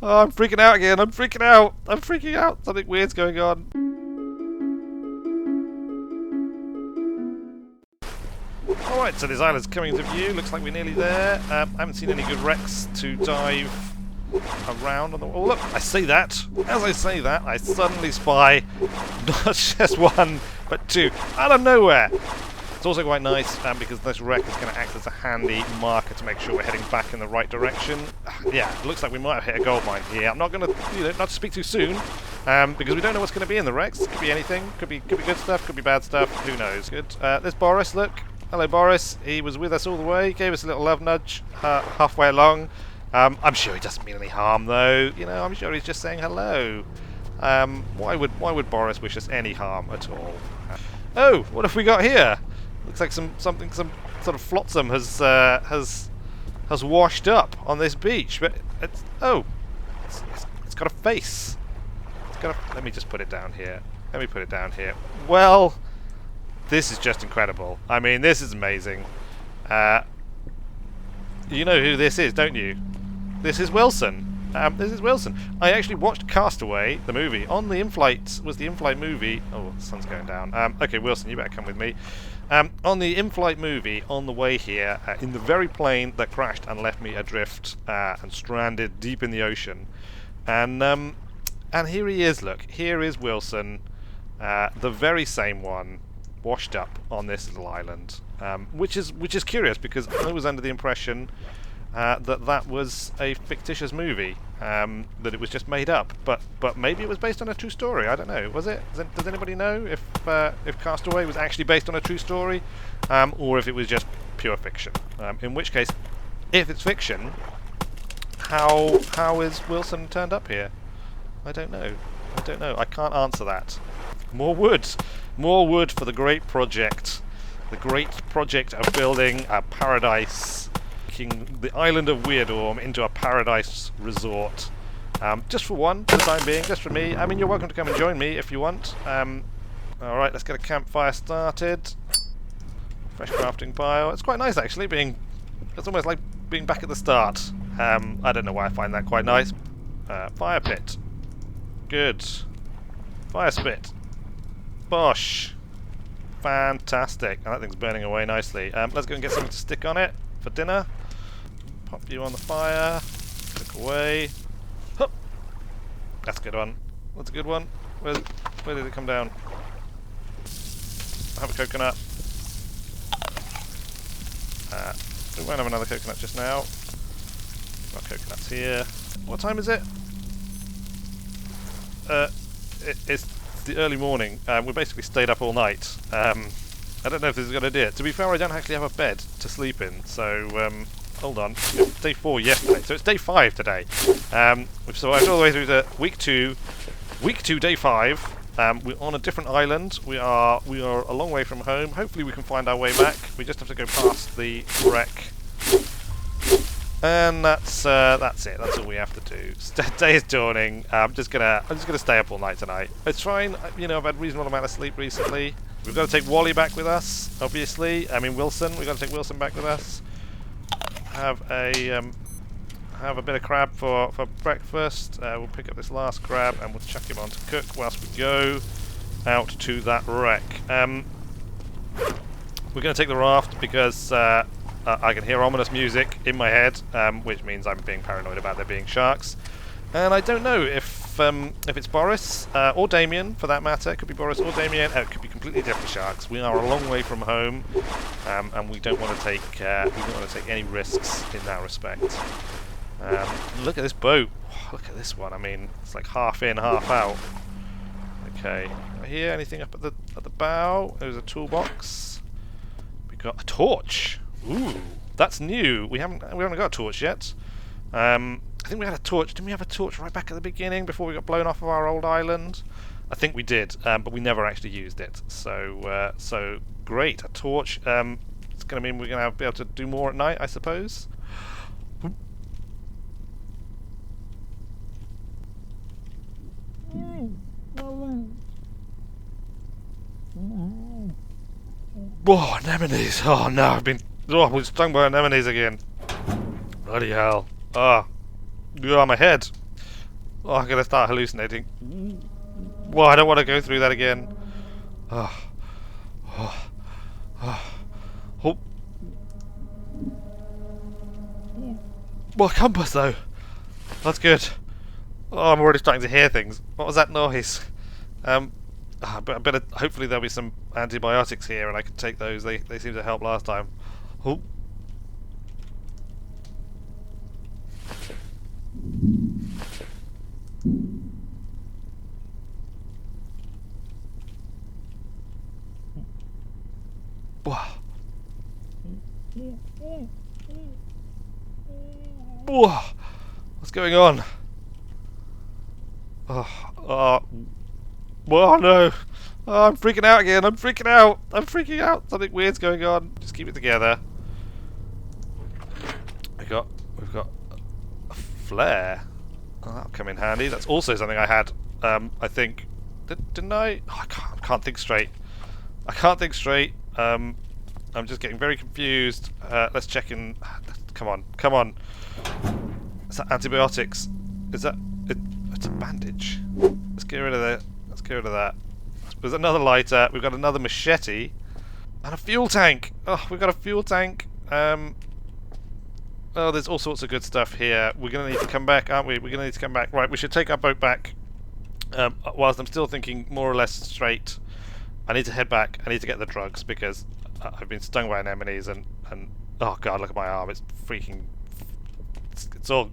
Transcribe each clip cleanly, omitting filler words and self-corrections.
Oh, I'm freaking out again. I'm freaking out. I'm freaking out. Something weird's going on. Alright, so this island's coming into view. Looks like we're nearly there. I haven't seen any good wrecks to dive around on the... Oh, look, I say that. As I say that, I suddenly spy not just one, but two, out of nowhere. It's also quite nice because this wreck is going to act as a handy marker to make sure we're heading back in the right direction. Yeah, it looks like we might have hit a gold mine here. I'm not going to, not to speak too soon, because we don't know what's going to be in the wrecks. Could be anything. Could be good stuff. Could be bad stuff. Who knows? Good. There's Borris. Look. Hello, Borris. He was with us all the way. Gave us a little love nudge halfway along. I'm sure he doesn't mean any harm, though. You know, I'm sure he's just saying hello. Why would Borris wish us any harm at all? Oh, what have we got here? Looks like some sort of flotsam has washed up on this beach, but it's got a face. Let me just put it down here. Let me put it down here. Well, this is just incredible. I mean, this is amazing. You know who this is, don't you? This is Wilson. This is Wilson. I actually watched Castaway, the movie, on the in-flight. Was the in-flight movie? Oh, the sun's going down. Okay, Wilson, you better come with me. On the in-flight movie, on the way here, in the very plane that crashed and left me adrift and stranded deep in the ocean, and here he is. Look, here is Wilson, the very same one, washed up on this little island, which is curious because I was under the impression that was a fictitious movie, that it was just made up, but maybe it was based on a true story. I don't know. Was it? Does anybody know if Castaway was actually based on a true story, or if it was just pure fiction? In which case, if it's fiction, how is Wilson turned up here? I don't know. I can't answer that. More wood for the great project. The great project of building a paradise, making the island of Weirdorm into a paradise resort. Just for the time being, just for me. I mean, you're welcome to come and join me if you want. Alright, let's get a campfire started. Fresh crafting pile. It's quite nice actually, it's almost like being back at the start. I don't know why I find that quite nice. Fire pit. Good. Fire spit. Bosh. Fantastic. And that thing's burning away nicely. Let's go and get something to stick on it for dinner. Pop you on the fire. Click away. Hup. That's a good one. That's a good one. Where did it come down? I have a coconut. We won't have another coconut just now. Got coconuts here. What time is it? It's the early morning. We basically stayed up all night. I don't know if this is going to do it. To be fair, I don't actually have a bed to sleep in, so hold on. It's day 4 yesterday, so it's day 5 today. We've survived all the way through to week 2, day 5. We're on a different island. We are a long way from home. Hopefully we can find our way back. We just have to go past the wreck. And that's it. That's all we have to do. Day is dawning. I'm just gonna stay up all night tonight. It's fine. You know, I've had a reasonable amount of sleep recently. We've got to take Wally back with us, obviously. I mean Wilson. We've got to take Wilson back with us. Have a bit of crab for breakfast. We'll pick up this last crab and we'll chuck him on to cook whilst we go out to that wreck. We're going to take the raft because I can hear ominous music in my head, which means I'm being paranoid about there being sharks. And I don't know if it's Borris or Damien, for that matter. It could be Borris or Damien. It could be completely different sharks. We are a long way from home, and we don't want to take any risks in that respect. Look at this boat. Look at this one. I mean, it's like half in, half out. Okay. Here, anything up at the bow? There's a toolbox. We got a torch. Ooh, that's new. We haven't got a torch yet. I think we had a torch. Didn't we have a torch right back at the beginning before we got blown off of our old island? I think we did, but we never actually used it. So great, a torch. It's going to mean we're going to be able to do more at night, I suppose. Oh, anemones! Oh no, I've been stung by anemones again. Bloody hell! Ah, oh, my head. Oh, I'm gonna start hallucinating. Well, I don't want to go through that again. Oh. Oh. Oh. Oh. Well, compass though. That's good. Oh, I'm already starting to hear things. What was that noise? But I better. Hopefully there'll be some antibiotics here, and I can take those. They seem to help last time. Oh. Whoa. What's going on? Oh no! Oh, I'm freaking out again. I'm freaking out. I'm freaking out. Something weird's going on. Just keep it together. We've got a flare. Oh, that'll come in handy. That's also something I had. I think. Didn't I? Oh, I can't think straight. I can't think straight. I'm just getting very confused. Let's check in. Come on, come on. Is that antibiotics? Is that? It's a bandage. Let's get rid of that. Let's get rid of that. There's another lighter. We've got another machete and a fuel tank. Oh, we've got a fuel tank. Oh, there's all sorts of good stuff here. We're gonna need to come back, aren't we? We're gonna need to come back. Right, we should take our boat back. Whilst I'm still thinking more or less straight, I need to head back. I need to get the drugs because I've been stung by anemones and oh god, look at my arm. It's freaking. It's all.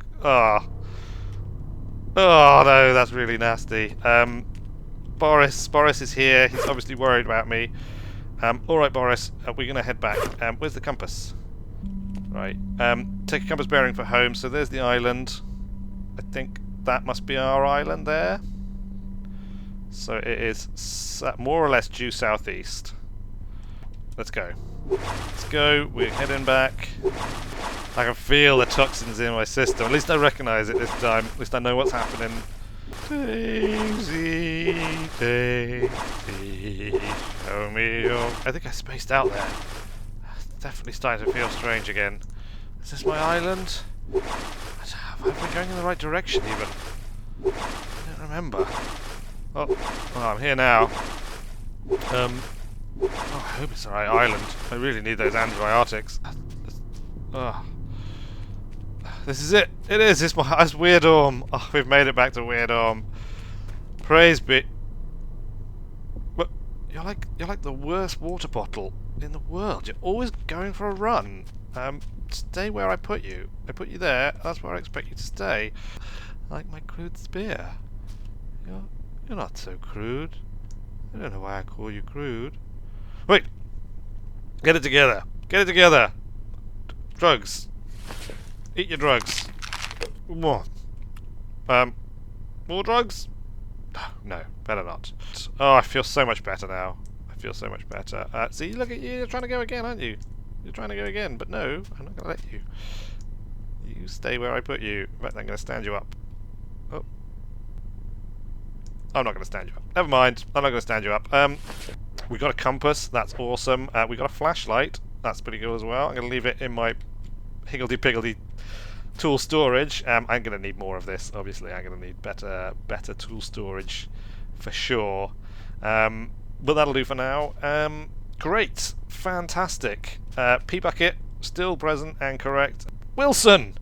Oh no, that's really nasty. Borris is here. He's obviously worried about me. Alright, Borris, we're going to head back. Where's the compass? Right. Take a compass bearing for home. So there's the island. I think that must be our island there. So it is more or less due southeast. Let's go. Let's go. We're heading back. I can feel the toxins in my system. At least I recognise it this time. At least I know what's happening. Daisy, Daisy, show me your... I think I spaced out there. It's definitely starting to feel strange again. Is this my island? Have I been going in the right direction even? I don't remember. Oh, I'm here now. Oh, I hope it's the right island. I really need those antibiotics. Oh. This is it. It is. It's Weird Orm. Oh, we've made it back to Weird Orm. Praise be. But you're like the worst water bottle in the world. You're always going for a run. Stay where I put you. I put you there. That's where I expect you to stay. Like my crude spear. You're not so crude. I don't know why I call you crude. Wait. Get it together. Get it together. Drugs. Eat your drugs. More. More drugs? No, better not. Oh, I feel so much better now. I feel so much better. See, look at you. You're trying to go again, aren't you? You're trying to go again, but no, I'm not going to let you. You stay where I put you. In fact, I'm going to stand you up. Oh. I'm not going to stand you up. Never mind. I'm not going to stand you up. We got a compass. That's awesome. We got a flashlight. That's pretty cool as well. I'm going to leave it in my higgledy-piggledy tool storage. I'm going to need more of this. Obviously, I'm going to need better tool storage for sure. But that'll do for now. Great, fantastic. P-Bucket still present and correct. Wilson,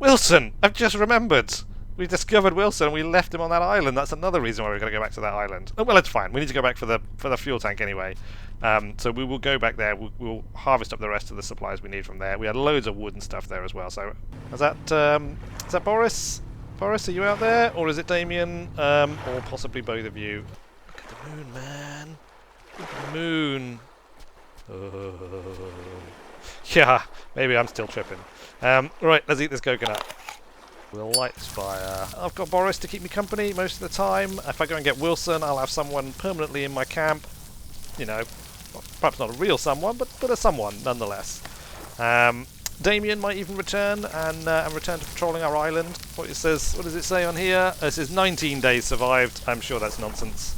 I've just remembered. We discovered Wilson and we left him on that island. That's another reason why we're going to go back to that island. Oh, well, it's fine. We need to go back for the fuel tank anyway. So we will go back there. We'll harvest up the rest of the supplies we need from there. We had loads of wood and stuff there as well. So is that Borris? Borris, are you out there, or is it Damien, or possibly both of you? Look at the moon, man. Look at the moon. Oh. Yeah, maybe I'm still tripping. Right, let's eat this coconut. We'll light this fire. I've got Borris to keep me company most of the time. If I go and get Wilson, I'll have someone permanently in my camp. You know, perhaps not a real someone, but a someone nonetheless. Damien might even return and return to patrolling our island. What does it say on here? This is 19 days survived. I'm sure that's nonsense.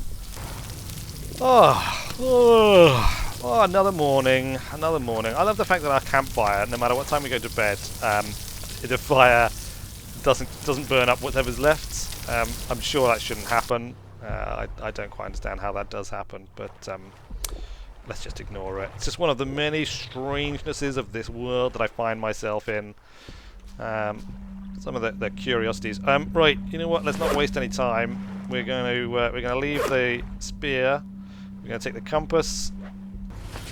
Oh, another morning. Another morning. I love the fact that our campfire, no matter what time we go to bed, the fire doesn't burn up whatever's left. I'm sure that shouldn't happen. I don't quite understand how that does happen, but let's just ignore it. It's just one of the many strangenesses of this world that I find myself in. Some of the curiosities. Right, you know what? Let's not waste any time. We're going to leave the spear. We're going to take the compass.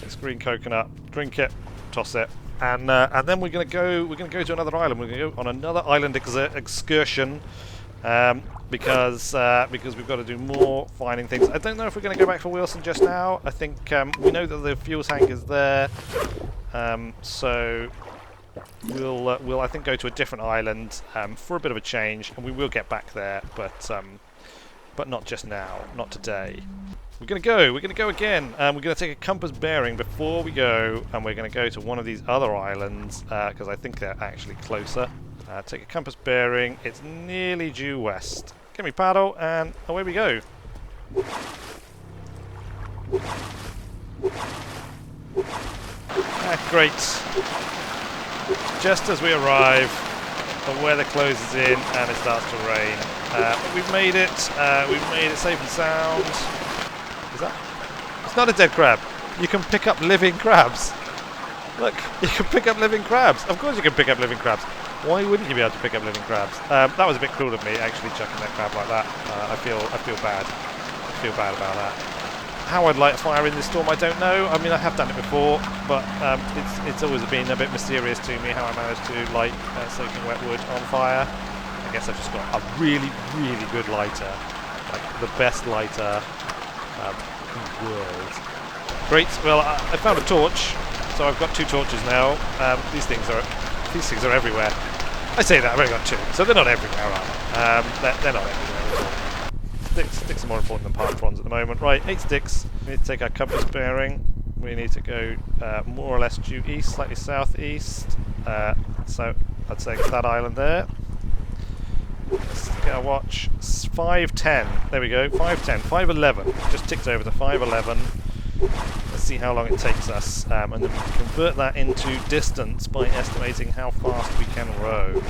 This green coconut. Drink it. Toss it. And then we're going to go. We're going to go to another island. We're going to go on another island excursion. Because we've got to do more finding things. I don't know if we're going to go back for Wilson just now. I think we know that the fuel tank is there. So we'll I think go to a different island for a bit of a change, and we will get back there, but not just now, not today. We're gonna go again. We're gonna take a compass bearing before we go, and we're gonna go to one of these other islands because I think they're actually closer. Take a compass bearing. It's nearly due west. Give me paddle, and away we go. Great. Just as we arrive, the weather closes in and it starts to rain. But we've made it. We've made it safe and sound. Is that? It's not a dead crab. You can pick up living crabs. Look, you can pick up living crabs. Of course you can pick up living crabs. Why wouldn't you be able to pick up living crabs? That was a bit cruel of me, actually chucking that crab like that. I feel bad. I feel bad about that. How I'd light a fire in this storm, I don't know. I mean, I have done it before, but it's always been a bit mysterious to me how I managed to light soaking wet wood on fire. I guess I've just got a really, really good lighter, like the best lighter in the world. Great. Well, I found a torch, so I've got 2 torches now. These things are everywhere. I say that I've only got 2, so they're not everywhere, are they? They're not everywhere. Sticks are more important than palm fronds at the moment. Right, 8 sticks. We need to take our compass bearing. We need to go more or less due east, slightly southeast. So I'd say it's that island there. Let's get our watch. 5:10. There we go. 5:10. 5:11. Just ticked over to 5:11. Let's see how long it takes us, and then we can convert that into distance by estimating how fast we can row.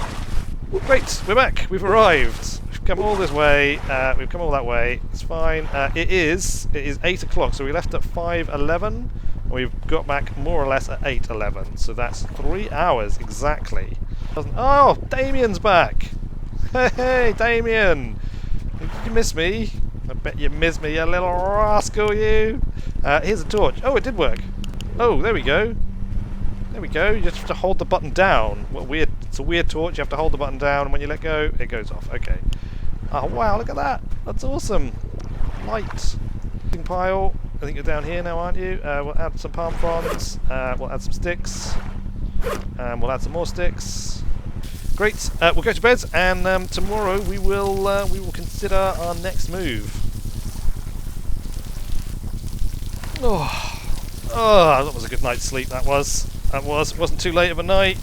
Great, we're back. We've arrived. We've come all this way. We've come all that way. It's fine. It is 8 o'clock, so we left at 5:11, and we've got back more or less at 8:11. So that's 3 hours exactly. Oh, Damien's back. Hey, Damien. Did you miss me? I bet you missed me, you little rascal, you. Here's a torch. Oh, it did work. Oh, there we go. There we go. You just have to hold the button down. What weird? It's a weird torch. You have to hold the button down, and when you let go, it goes off. Okay. Oh wow! Look at that. That's awesome. Light. Pile. I think you're down here now, aren't you? We'll add some palm fronds. We'll add some sticks. We'll add some more sticks. Great. We'll go to bed, and tomorrow we will consider our next move. Oh, that was a good night's sleep. That was. It wasn't too late of a night.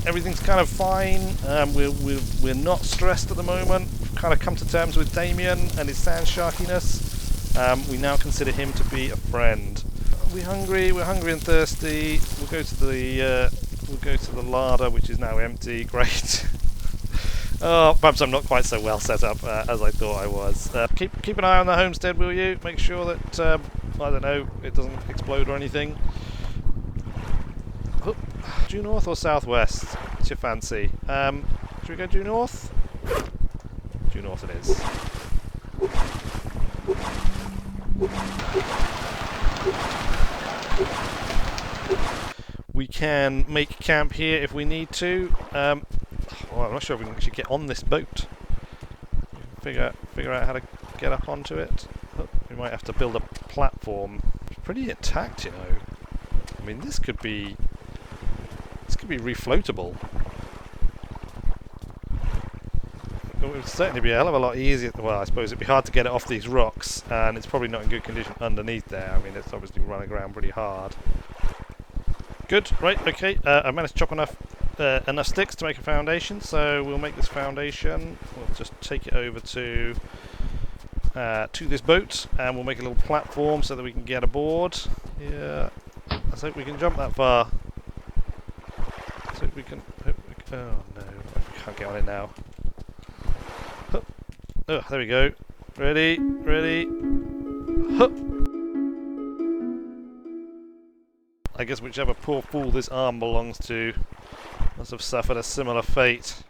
Everything's kind of fine. We're not stressed at the moment. We've kind of come to terms with Damien and his sand sharkiness. We now consider him to be a friend. We're hungry. We're hungry and thirsty. We'll go to the larder, which is now empty. Great. Oh, perhaps I'm not quite so well set up as I thought I was. Keep an eye on the homestead, will you? Make sure that I don't know, it doesn't explode or anything. Oh, due north or southwest? What's your fancy? Should we go due north? Due north it is. We can make camp here if we need to. Well, I'm not sure if we can actually get on this boat. Figure out how to get up onto it. Oh, we might have to build a platform. It's pretty intact, you know. I mean, this could be refloatable. It would certainly be a hell of a lot easier. Well, I suppose it'd be hard to get it off these rocks, and it's probably not in good condition underneath there. I mean, it's obviously running around pretty hard. Good, right, okay. I managed to chop enough sticks to make a foundation, so we'll make this foundation. We'll just take it over to this boat, and we'll make a little platform so that we can get aboard. Yeah, let's hope we can jump that far. Let's hope we can. Oh no, we can't get on it now. Oh, there we go. Ready, ready. Hup. I guess whichever poor fool this arm belongs to must have suffered a similar fate.